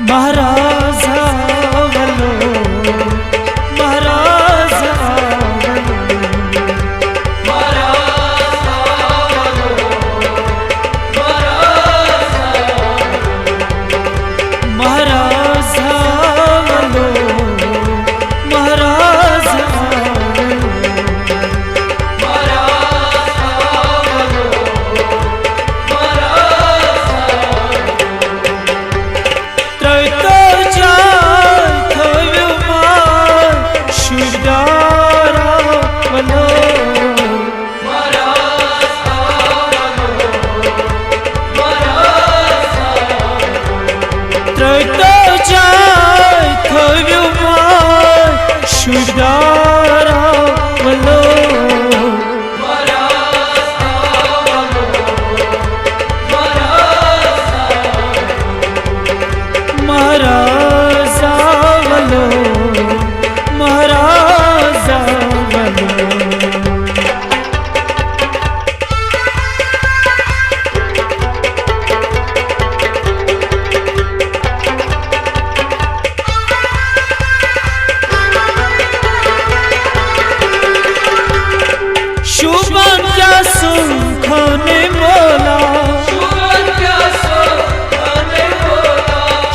महाराजा वलो महाराजा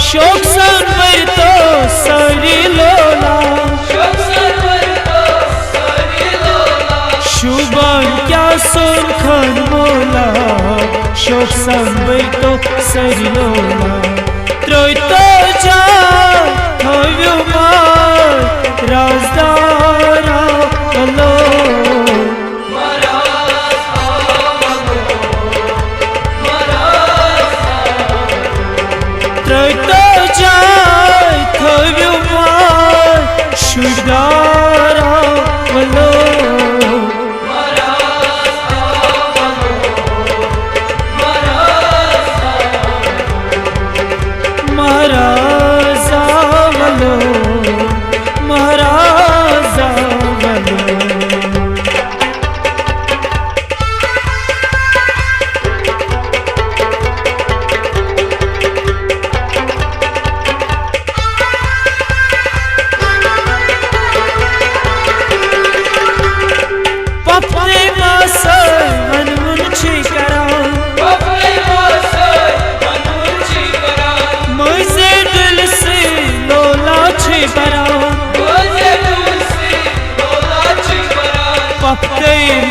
शोक संवर तो सरी लोला शुभन क्या सुन खन मोला शोक संवर तो सरी लोला त्रोय तो जा हव्यो मार राजदारा लो त्रोय तो जाय थव्यो मार शुदारा वलो महाराजा वलो महाराजा वलो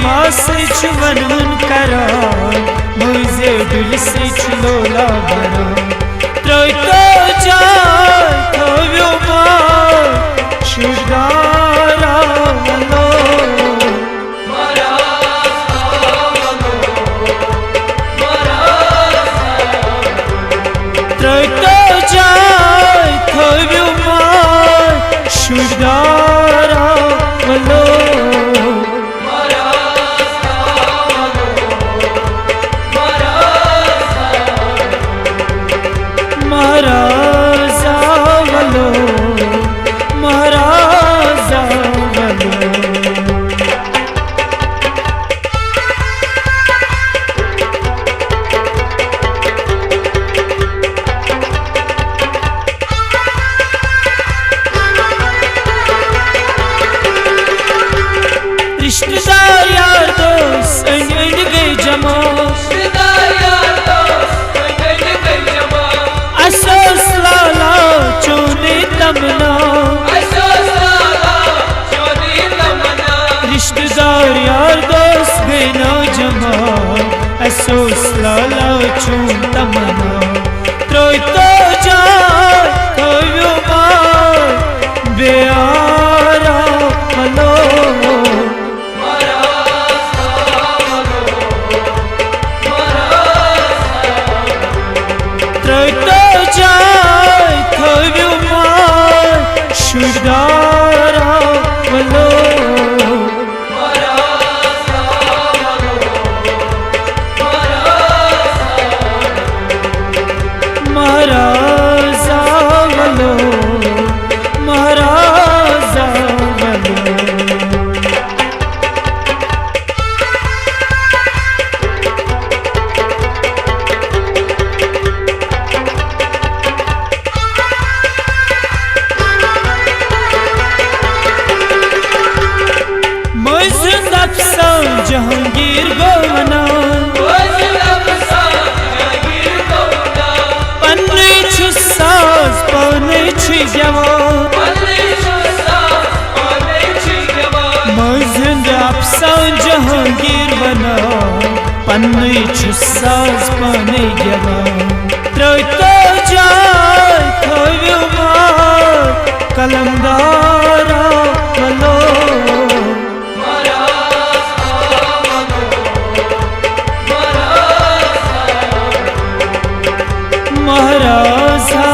मासे चुवन करा मुझे दिल से चलोला बना त्रोय तो जाय थव्यो मार शुदारा वलो त्रोय तो जाय थव्यो मार शुदारा वलो महाराजा वलो महाराजा वलो रिश्तेदार यार दोस्त गए जमा रिश्तेदार यार दोस्त गए ना जमा अफसोस लाला चूम तमन्ना त्रोय तो जाय थव्यो मार बेआरा वलो त्रोय तो जाय थव्यो मार शुदारा वलो महाराजा वलो महाराजा वलो साज पाने गवा त्रतो जाय थव्यु मार कलमदारा वलो महाराजा